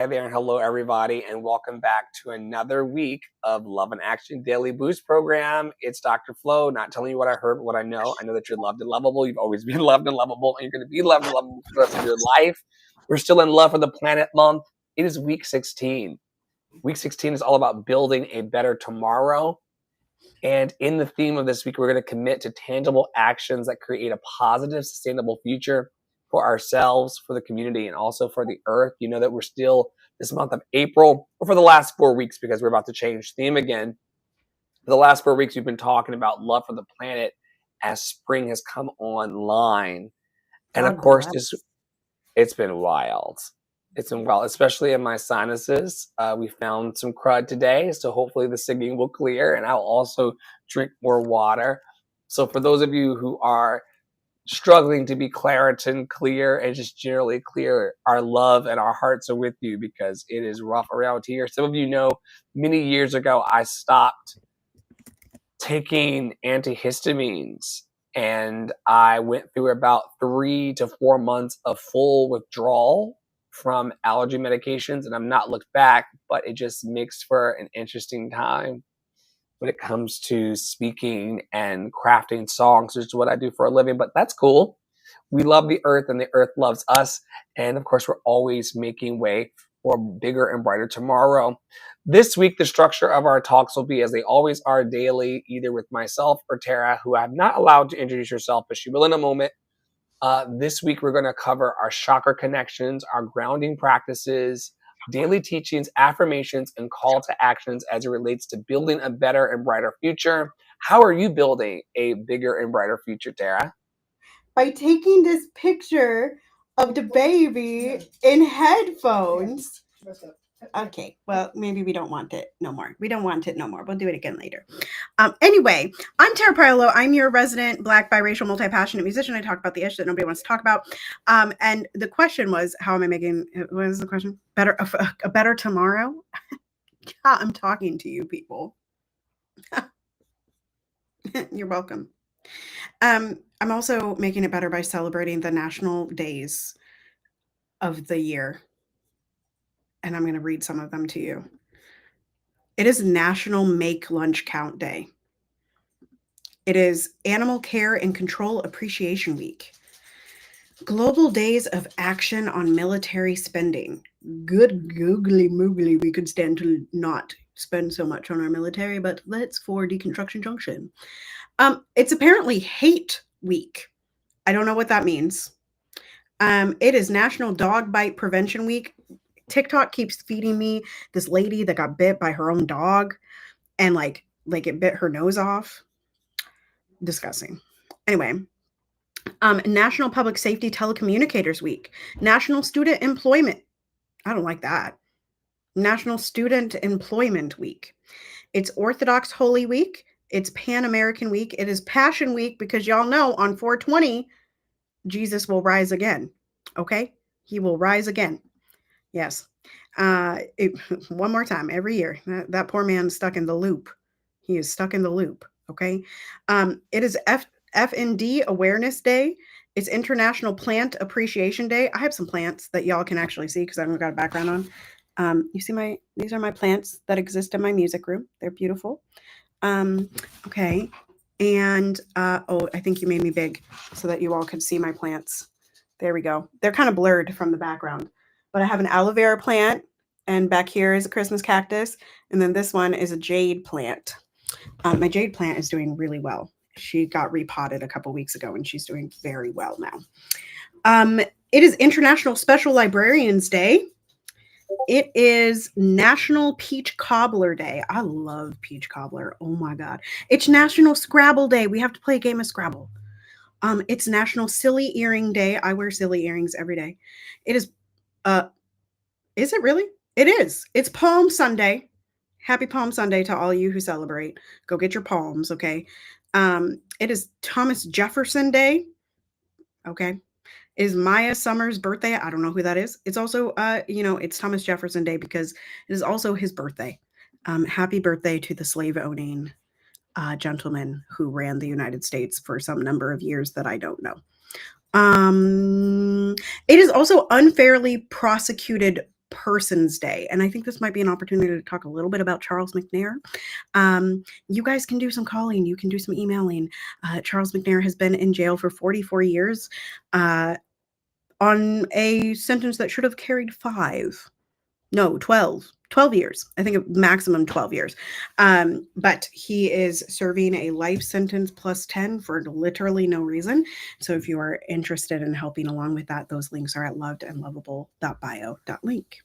Hey there, and hello everybody, and welcome back to another week of Love and Action Daily Boost program. It's Dr. Flo, not telling you what I heard, but what I know. I know that you're loved and lovable. You've always been loved and lovable, and you're going to be loved and lovable for the rest of your life. We're still in Love for the Planet month. It is week 16. Week 16 is all about building a better tomorrow. And in the theme of this week, we're going to commit to tangible actions that create a positive, sustainable future for ourselves, for the community, and also for the earth. You know that we're still this month of April, or for the last 4 weeks, because we're about to change theme again. For the last 4 weeks, we've been talking about love for the planet as spring has come online. And of course, it's been wild. It's been wild, especially in my sinuses. We found some crud today, so hopefully the singing will clear, and I'll also drink more water. So for those of you who are struggling to be Claritin clear and just generally clear, our love and our hearts are with you because it is rough around here. Some of you know, many years ago, I stopped taking antihistamines and I went through about 3 to 4 months of full withdrawal from allergy medications, and I'm not looked back, but it just makes for an interesting time when it comes to speaking and crafting songs, which is what I do for a living, but that's cool. We love the earth and the earth loves us. And of course, we're always making way for a bigger and brighter tomorrow. This week, the structure of our talks will be as they always are daily, either with myself or Tara, who I'm not allowed to introduce herself, but she will in a moment. This week, we're going to cover our chakra connections, our grounding practices, daily teachings, affirmations, and call to actions as it relates to building a better and brighter future. How are you building a bigger and brighter future, Tara? By taking this picture of the baby in headphones. Okay, well, maybe we don't want it no more. We don't want it no more. We'll do it again later. Anyway, I'm Tara Priolo. I'm your resident Black, biracial, multi-passionate musician. I talk about the ish that nobody wants to talk about. And the question was, how am I making, what is the question? A better tomorrow? Yeah, I'm talking to you people. You're welcome. I'm also making it better by celebrating the national days of the year. And I'm going to read some of them to you. It is National Make Lunch Count Day. It is Animal Care and Control Appreciation Week. Global Days of Action on Military Spending. Good googly moogly, we could stand to not spend so much on our military, but let's for Deconstruction Junction. It's apparently Hate Week. I don't know what that means. It is National Dog Bite Prevention Week. TikTok keeps feeding me this lady that got bit by her own dog and like it bit her nose off. Disgusting. Anyway, National Public Safety Telecommunicators Week. National Student Employment. I don't like that. National Student Employment Week. It's Orthodox Holy Week. It's Pan American Week. It is Passion Week because y'all know on 420, Jesus will rise again. Okay? He will rise again. Yes. One more time every year. That poor man's stuck in the loop. He is stuck in the loop. Okay. It is FND Awareness Day. It's International Plant Appreciation Day. I have some plants that y'all can actually see because I haven't got a background on. You see these are my plants that exist in my music room. They're beautiful. Okay. And I think you made me big so that you all could see my plants. There we go. They're kind of blurred from the background. But I have an aloe vera plant, and back here is a Christmas cactus, and then this one is a jade plant. My jade plant is doing really well. She got repotted a couple weeks ago, and she's doing very well now. It is International Special Librarians Day. It is National Peach Cobbler Day. I love peach cobbler. Oh my God. It's National Scrabble Day. We have to play a game of Scrabble. It's National Silly Earring Day. I wear silly earrings every day. It is it really? It is. It's Palm Sunday. Happy Palm Sunday to all you who celebrate. Go get your palms, okay? It is Thomas Jefferson Day. Okay. It is Maya Summers' birthday. I don't know who that is. It's also, it's Thomas Jefferson Day because it is also his birthday. Happy birthday to the slave-owning gentleman who ran the United States for some number of years that I don't know. It is also Unfairly Prosecuted person's day. And I think this might be an opportunity to talk a little bit about Charles McNair. You guys can do some calling, you can do some emailing. Charles McNair has been in jail for 44 years on a sentence that should have carried 12 years. I think a maximum 12 years. But he is serving a life sentence plus 10 for literally no reason. So if you are interested in helping along with that, those links are at lovedandlovable.bio.link.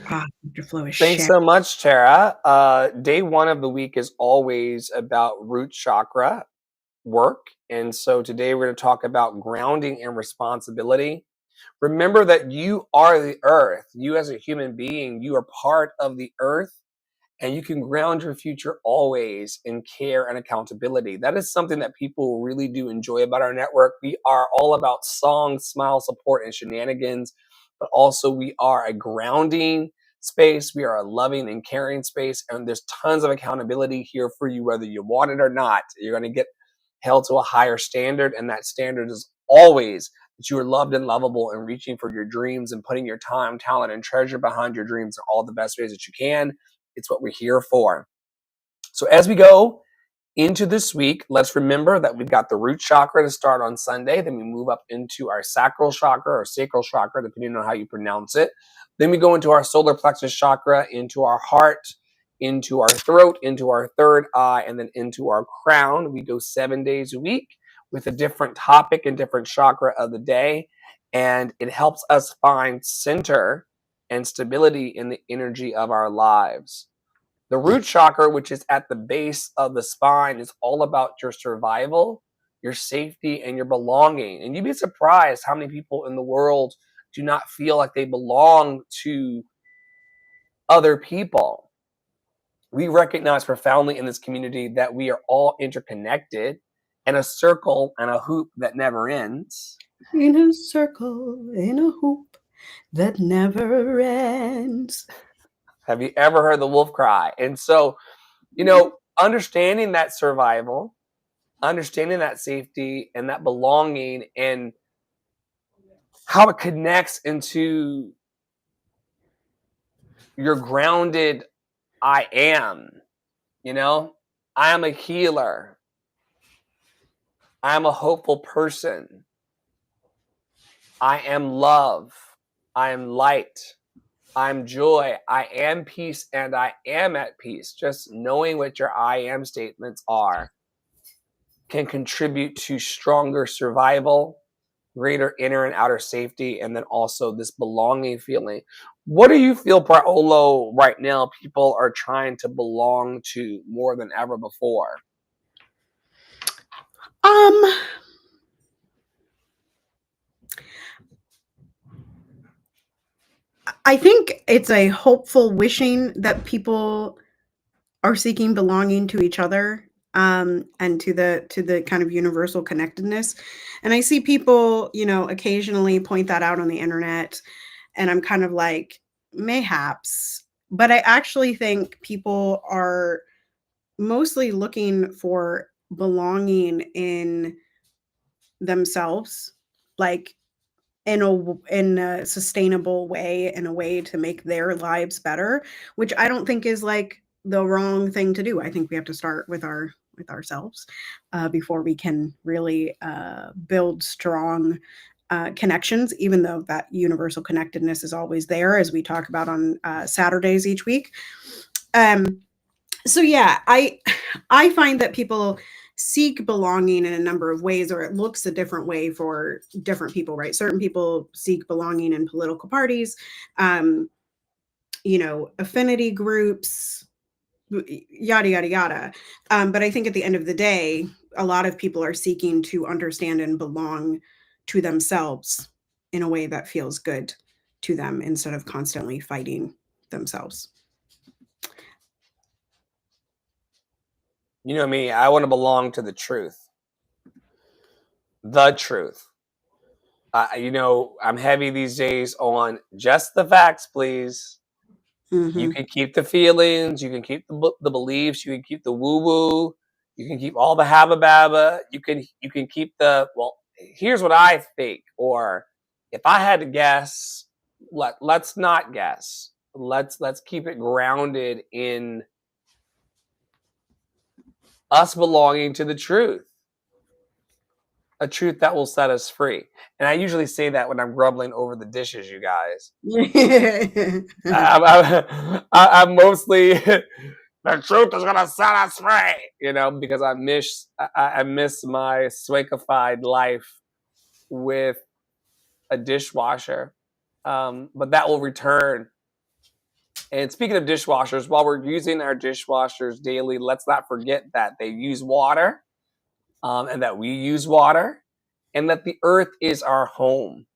Dr. Flo is Thanks so much, Tara. Day one of the week is always about root chakra work. And so today we're going to talk about grounding and responsibility. Remember that you are the earth. You as a human being, you are part of the earth, and you can ground your future always in care and accountability. That is something that people really do enjoy about our network. We are all about song, smile, support, and shenanigans, but also we are a grounding space. We are a loving and caring space, and there's tons of accountability here for you, whether you want it or not. You're going to get held to a higher standard, and that standard is always that you are loved and lovable and reaching for your dreams and putting your time, talent, and treasure behind your dreams in all the best ways that you can. It's what we're here for. So as we go into this week, let's remember that we've got the root chakra to start on Sunday. Then we move up into our sacral chakra or sacral chakra, depending on how you pronounce it. Then we go into our solar plexus chakra, into our heart, into our throat, into our third eye, and then into our crown. We go 7 days a week with a different topic and different chakra of the day. And it helps us find center and stability in the energy of our lives. The root chakra, which is at the base of the spine, is all about your survival, your safety, and your belonging. And you'd be surprised how many people in the world do not feel like they belong to other people. We recognize profoundly in this community that we are all interconnected in a circle and a hoop that never ends. In a circle, in a hoop that never ends. Have you ever heard the wolf cry? And so, understanding that survival, understanding that safety and that belonging and how it connects into your grounded I am, I am a healer. I am a hopeful person. I am love. I am light. I'm joy. I am peace, and I am at peace. Just knowing what your I am statements are can contribute to stronger survival, greater inner and outer safety, and then also this belonging feeling. What do you feel, Paolo, right now people are trying to belong to more than ever before? I think it's a hopeful wishing that people are seeking belonging to each other, and to the kind of universal connectedness. And I see people, occasionally point that out on the internet, and I'm kind of like, mayhaps. But I actually think people are mostly looking for belonging in themselves, like in a sustainable way, in a way to make their lives better, which I don't think is like the wrong thing to do. I think we have to start with ourselves before we can really build strong connections, even though that universal connectedness is always there, as we talk about on Saturdays each week. So yeah, I find that people seek belonging in a number of ways, or it looks a different way for different people, right? Certain people seek belonging in political parties, affinity groups, yada, yada, yada. But I think at the end of the day, a lot of people are seeking to understand and belong to themselves in a way that feels good to them instead of constantly fighting themselves. You know me, I want to belong to the truth. The truth. I'm heavy these days on just the facts, please. You Mhm. can keep the feelings, you can keep the beliefs, you can keep the woo-woo, you can keep all the habba-babba, you can keep the, well, here's what I think, or if I had to guess, let's not guess. Let's keep it grounded in us belonging to the truth, a truth that will set us free. And I usually say that when I'm grumbling over the dishes, you guys. I'm mostly the truth is gonna set us free, because I miss my swankified life with a dishwasher, but that will return. And speaking of dishwashers, while we're using our dishwashers daily, let's not forget that they use water, and that we use water, and that the earth is our home.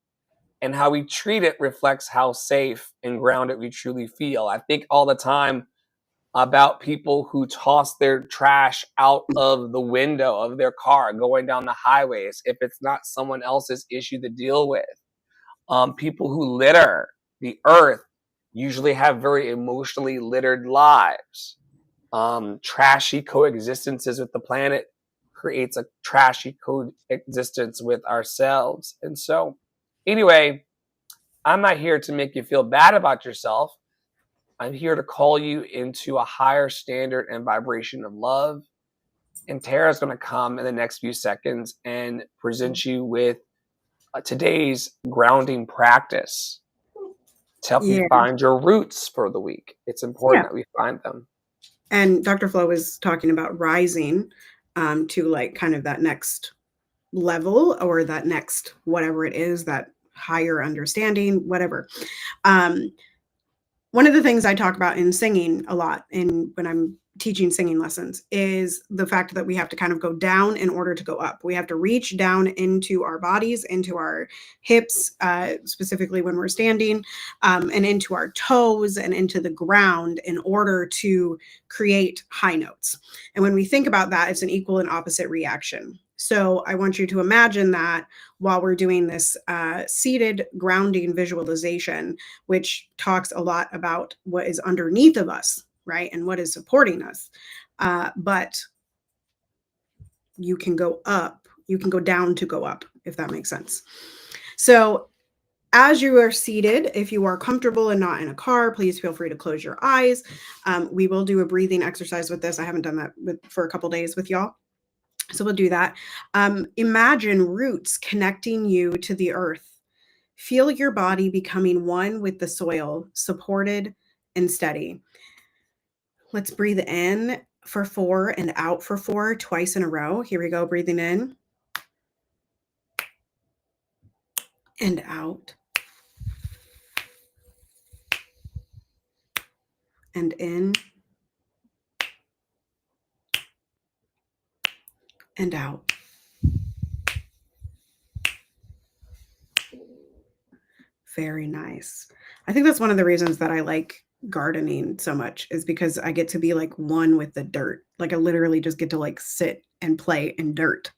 And how we treat it reflects how safe and grounded we truly feel. I think all the time about people who toss their trash out of the window of their car going down the highways if it's not someone else's issue to deal with. People who litter the earth usually have very emotionally littered lives. Trashy coexistences with the planet creates a trashy coexistence with ourselves. And so, anyway, I'm not here to make you feel bad about yourself. I'm here to call you into a higher standard and vibration of love. And Tara's going to come in the next few seconds and present you with today's grounding practice to help you Yeah. find your roots for the week. It's important Yeah. that we find them. And Dr. Flo was talking about rising to like kind of that next level or that next whatever it is, that higher understanding, whatever. Um, One of the things I talk about in singing a lot in when I'm teaching singing lessons is the fact that we have to kind of go down in order to go up. We have to reach down into our bodies, into our hips, specifically when we're standing, and into our toes and into the ground in order to create high notes. And when we think about that, it's an equal and opposite reaction. So I want you to imagine that while we're doing this seated grounding visualization, which talks a lot about what is underneath of us, right? And what is supporting us. But you can go up, you can go down to go up, if that makes sense. So, as you are seated, if you are comfortable and not in a car, please feel free to close your eyes. We will do a breathing exercise with this. I haven't done that for a couple days with y'all. So we'll do that. Imagine roots connecting you to the earth. Feel your body becoming one with the soil, supported and steady. Let's breathe in for 4 and out for 4 twice in a row. Here we go. Breathing in and out and in and out. Very nice. I think that's one of the reasons that I like gardening so much is because I get to be like one with the dirt. Like I literally just get to like sit and play in dirt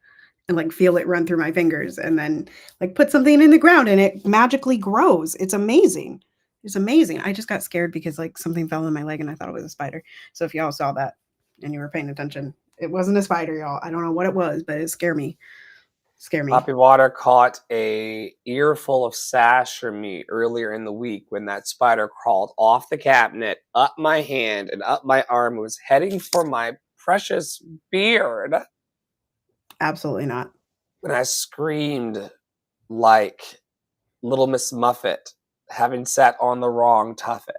and like feel it run through my fingers and then like put something in the ground and it magically grows. It's amazing. It's amazing. I just got scared because like something fell on my leg and I thought it was a spider. So if y'all saw that and you were paying attention, it wasn't a spider, y'all. I don't know what it was, but it scared me. Scare me. Poppy Water caught a earful of sash from me earlier in the week when that spider crawled off the cabinet, up my hand and up my arm. It was heading for my precious beard. Absolutely not. And I screamed like Little Miss Muffet, having sat on the wrong tuffet.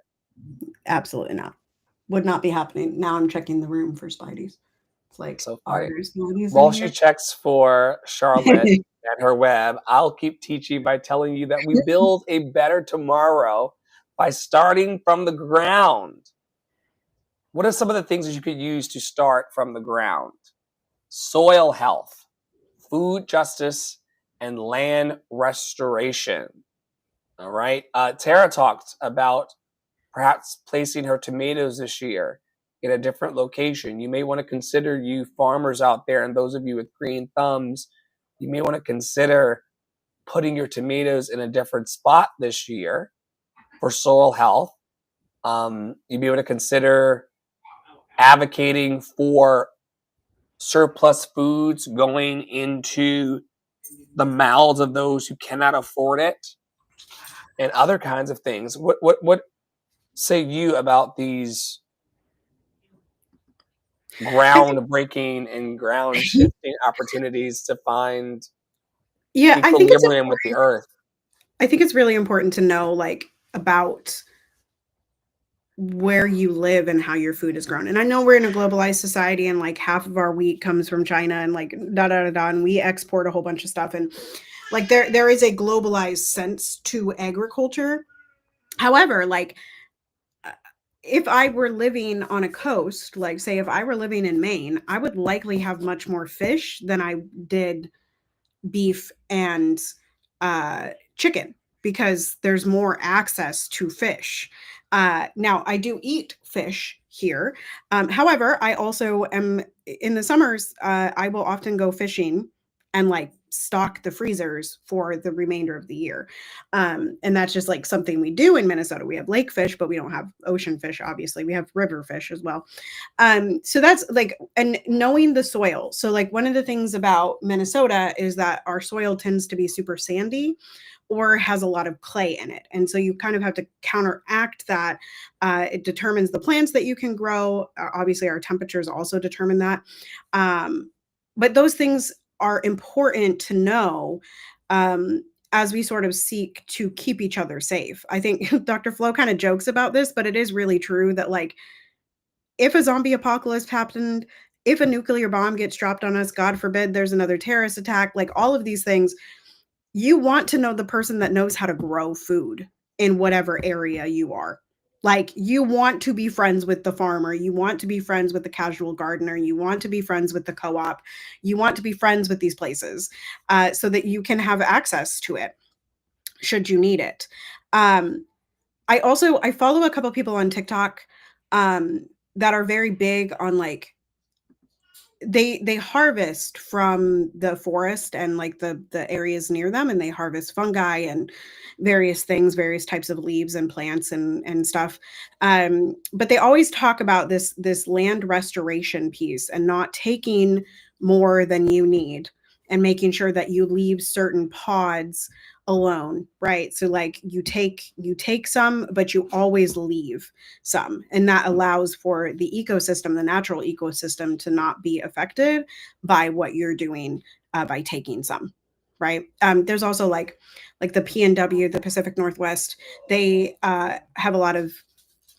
Absolutely not. Would not be happening. Now I'm checking the room for spideys. It's like, So are funny. there smellies While in she here? checks for Charlotte and her web, I'll keep teaching by telling you that we build a better tomorrow by starting from the ground. What are some of the things that you could use to start from the ground? Soil health, food justice, and land restoration. All right. Tara talked about perhaps placing her tomatoes this year in a different location. You may want to consider, you farmers out there and those of you with green thumbs, you may want to consider putting your tomatoes in a different spot this year for soil health. You'd be able to consider advocating for surplus foods going into the mouths of those who cannot afford it, and other kinds of things. What say you about these groundbreaking and ground shifting opportunities to find Yeah, equilibrium with the earth? I think it's really important to know like about where you live and how your food is grown. And I know we're in a globalized society and like half of our wheat comes from China and like da da da da, and we export a whole bunch of stuff, and like there is a globalized sense to agriculture. However, like if I were living on a coast, like say if I were living in Maine, I would likely have much more fish than I did beef and chicken, because there's more access to fish. Now, I do eat fish here. However, I also am in the summers, I will often go fishing and like stock the freezers for the remainder of the year. And that's just like something we do in Minnesota. We have lake fish, but we don't have ocean fish, obviously. We have river fish as well. So that's like, and knowing the soil. So like one of the things about Minnesota is that our soil tends to be super sandy or has a lot of clay in it. And so you kind of have to counteract that. It determines the plants that you can grow. Obviously, our temperatures also determine that. But those things are important to know as we sort of seek to keep each other safe. I think Dr. Flo kind of jokes about this, but it is really true that like if a zombie apocalypse happened, if a nuclear bomb gets dropped on us, God forbid there's another terrorist attack, like all of these things, you want to know the person that knows how to grow food in whatever area you are. Like you want to be friends with the farmer, you want to be friends with the casual gardener, you want to be friends with the co-op, you want to be friends with these places so that you can have access to it should you need it. I follow a couple people on TikTok that are very big on like they harvest from the forest and like the areas near them, and they harvest fungi and various things, various types of leaves and plants and stuff. But they always talk about this land restoration piece and not taking more than you need and making sure that you leave certain pods alone, right? So like you take some, but you always leave some, and that allows for the ecosystem, the natural ecosystem, to not be affected by what you're doing by taking some, right? There's also like the PNW, the Pacific Northwest. They have a lot of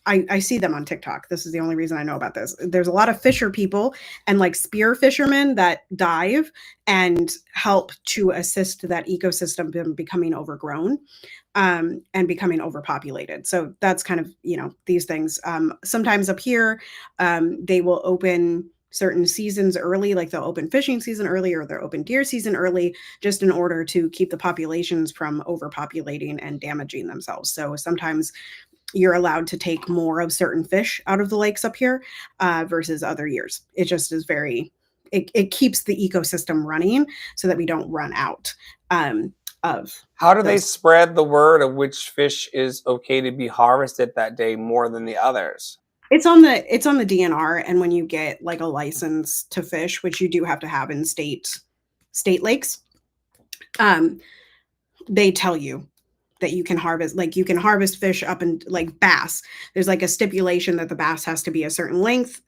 I see them on TikTok. This is the only reason I know about this. There's a lot of fisher people and like spear fishermen that dive and help to assist that ecosystem from becoming overgrown and becoming overpopulated. So that's kind of, these things. Sometimes up here, they will open certain seasons early, like they'll open fishing season early or they'll open deer season early, just in order to keep the populations from overpopulating and damaging themselves. So sometimes you're allowed to take more of certain fish out of the lakes up here versus other years. It just is it keeps the ecosystem running so that we don't run out of. How do they spread the word of which fish is okay to be harvested that day more than the others? It's on the DNR, and when you get like a license to fish, which you do have to have in state lakes, they tell you that you can harvest fish up and like bass. There's like a stipulation that the bass has to be a certain length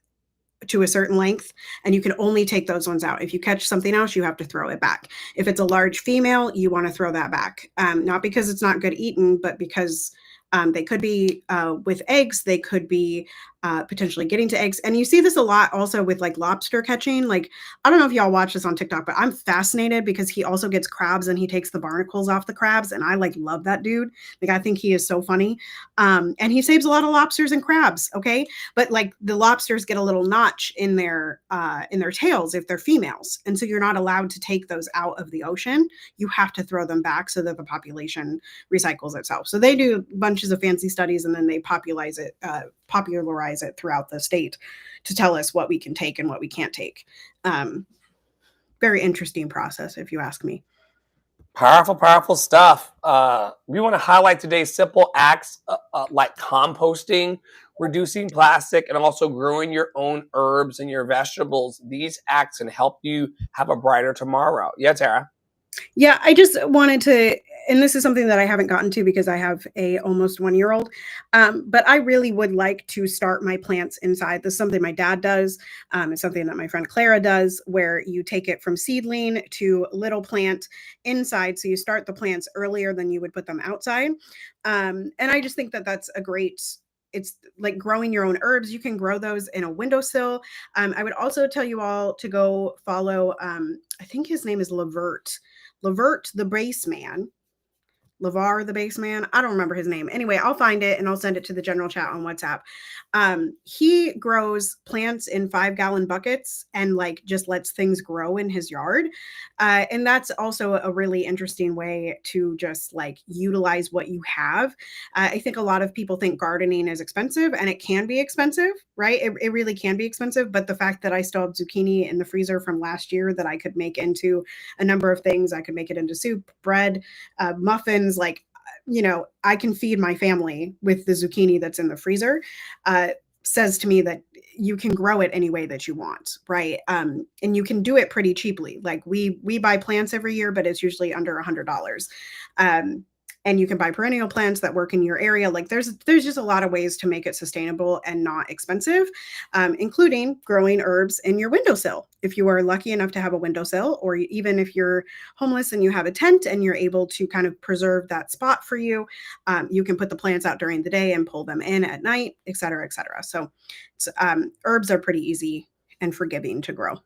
and you can only take those ones out. If you catch something else, you have to throw it back. If it's a large female, you want to throw that back. Not because it's not good eating, but because they could be with eggs, they could be potentially getting to eggs. And you see this a lot also with like lobster catching. Like, I don't know if y'all watch this on TikTok, but I'm fascinated because he also gets crabs and he takes the barnacles off the crabs. And I like love that dude. Like, I think he is so funny. And he saves a lot of lobsters and crabs. Okay. But like the lobsters get a little notch in their tails if they're females. And so you're not allowed to take those out of the ocean. You have to throw them back so that the population recycles itself. So they do bunches of fancy studies and then they popularize it throughout the state to tell us what we can take and what we can't take. Very interesting process, if you ask me. Powerful, powerful stuff. We want to highlight today's simple acts like composting, reducing plastic, and also growing your own herbs and your vegetables. These acts can help you have a brighter tomorrow. Yeah, Tara. Yeah, I just wanted to, and this is something that I haven't gotten to because I have a almost 1 year old. But I really would like to start my plants inside. This is something my dad does. It's something that my friend Clara does, where you take it from seedling to little plant inside. So you start the plants earlier than you would put them outside. And I just think that that's a great. It's like growing your own herbs. You can grow those in a windowsill. I would also tell you all to go follow. I think his name is Levert the Base Man. Lavar the Base Man. I don't remember his name. Anyway, I'll find it and I'll send it to the general chat on WhatsApp. He grows plants in 5-gallon buckets and like just lets things grow in his yard. And that's also a really interesting way to just like utilize what you have. I think a lot of people think gardening is expensive, and it can be expensive, right? It really can be expensive. But the fact that I still have zucchini in the freezer from last year that I could make into a number of things, I could make it into soup, bread, muffins, like, I can feed my family with the zucchini that's in the freezer, says to me that you can grow it any way that you want, right? And you can do it pretty cheaply. Like we buy plants every year, but it's usually under $100. And you can buy perennial plants that work in your area. Like there's just a lot of ways to make it sustainable and not expensive, including growing herbs in your windowsill. If you are lucky enough to have a windowsill, or even if you're homeless and you have a tent and you're able to kind of preserve that spot for you, you can put the plants out during the day and pull them in at night, et cetera, et cetera. So herbs are pretty easy and forgiving to grow.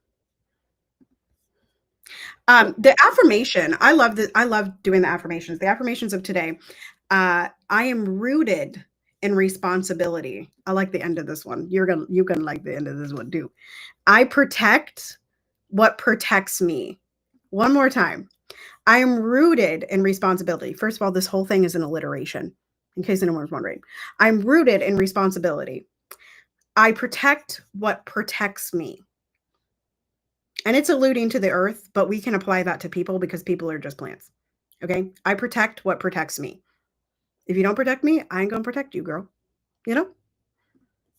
The affirmation, I love doing the affirmations. The affirmations of today. I am rooted in responsibility. I like the end of this one. You can like the end of this one too. I protect what protects me. One more time. I am rooted in responsibility. First of all, this whole thing is an alliteration, in case anyone's wondering. I'm rooted in responsibility. I protect what protects me. And it's alluding to the earth, but we can apply that to people because people are just plants. Okay? I protect what protects me. If you don't protect me, I ain't going to protect you, girl.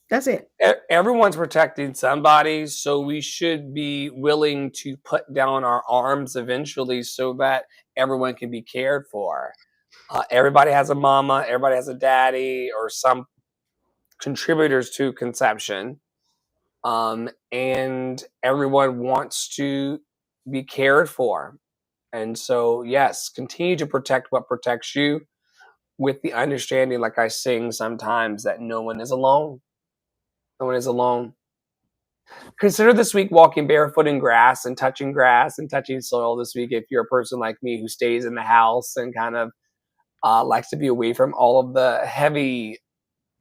That's it. Everyone's protecting somebody, so we should be willing to put down our arms eventually so that everyone can be cared for. Everybody has a mama, everybody has a daddy, or some contributors to conception. And everyone wants to be cared for. And so, yes, continue to protect what protects you, with the understanding, like I sing sometimes, that no one is alone. No one is alone. Consider this week walking barefoot in grass and touching soil this week, if you're a person like me who stays in the house and kind of likes to be away from all of the heavy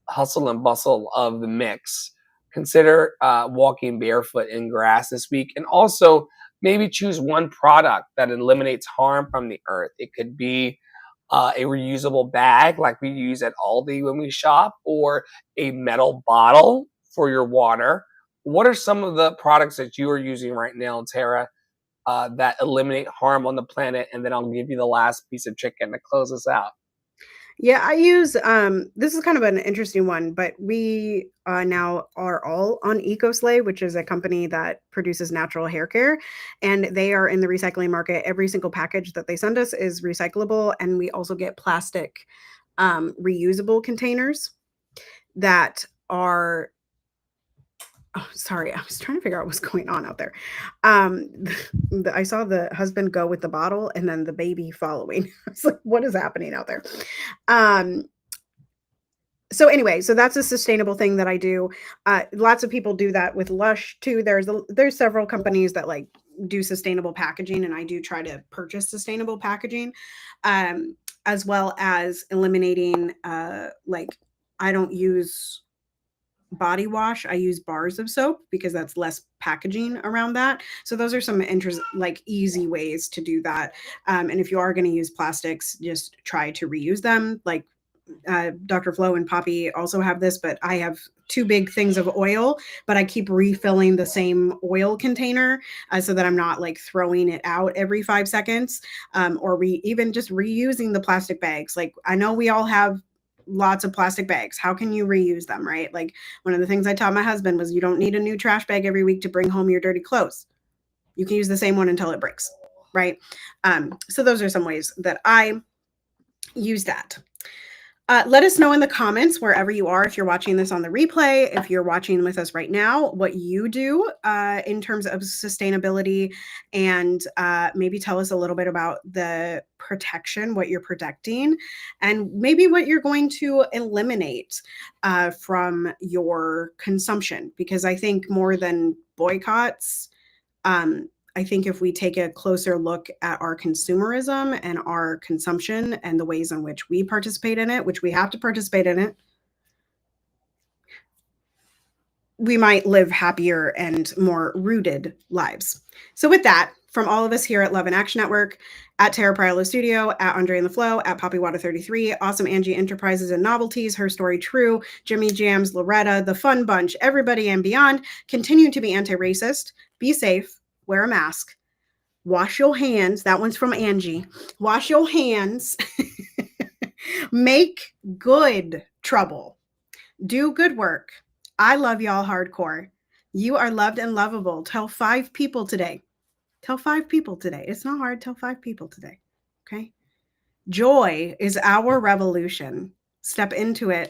hustle and bustle of the mix. Consider walking barefoot in grass this week, and also maybe choose one product that eliminates harm from the earth. It could be a reusable bag like we use at Aldi when we shop, or a metal bottle for your water. What are some of the products that you are using right now, Tara, that eliminate harm on the planet? And then I'll give you the last piece of chicken to close us out. Yeah, I use this is kind of an interesting one, but we now are all on EcoSlay, which is a company that produces natural hair care, and they are in the recycling market. Every single package that they send us is recyclable, and we also get plastic reusable containers that are. Oh, sorry. I was trying to figure out what's going on out there. I saw the husband go with the bottle and then the baby following. I was like, what is happening out there? So anyway, so that's a sustainable thing that I do. Lots of people do that with Lush too. There's several companies that like do sustainable packaging, and I do try to purchase sustainable packaging, as well as eliminating like I don't use body wash. I use bars of soap because that's less packaging around that. So those are some like easy ways to do that. And if you are going to use plastics, just try to reuse them. Like Dr. Flo and Poppy also have this, but I have 2 big things of oil, but I keep refilling the same oil container so that I'm not like throwing it out every 5 seconds, or even just reusing the plastic bags. Like, I know we all have lots of plastic bags. How can you reuse them, right? Like, one of the things I taught my husband was you don't need a new trash bag every week to bring home your dirty clothes. You can use the same one until it breaks, right? So those are some ways that I use that. Let us know in the comments wherever you are, if you're watching this on the replay, if you're watching with us right now, what you do in terms of sustainability, and maybe tell us a little bit about the protection, what you're protecting, and maybe what you're going to eliminate from your consumption. Because I think more than boycotts, I think if we take a closer look at our consumerism and our consumption and the ways in which we participate in it, which we have to participate in it, we might live happier and more rooted lives. So with that, from all of us here at Love in Action Network, at Tara Priolo Studio, at Andre and the Flow, at Poppywater33, Awesome Angie Enterprises and Novelties, Her Story True, Jimmy Jams, Loretta, The Fun Bunch, everybody and beyond, continue to be anti-racist, be safe, wear a mask, wash your hands. That one's from Angie. Wash your hands. Make good trouble. Do good work. I love y'all hardcore. You are loved and lovable. Tell 5 people today. Tell 5 people today. It's not hard. Tell 5 people today. Okay? Joy is our revolution. Step into it.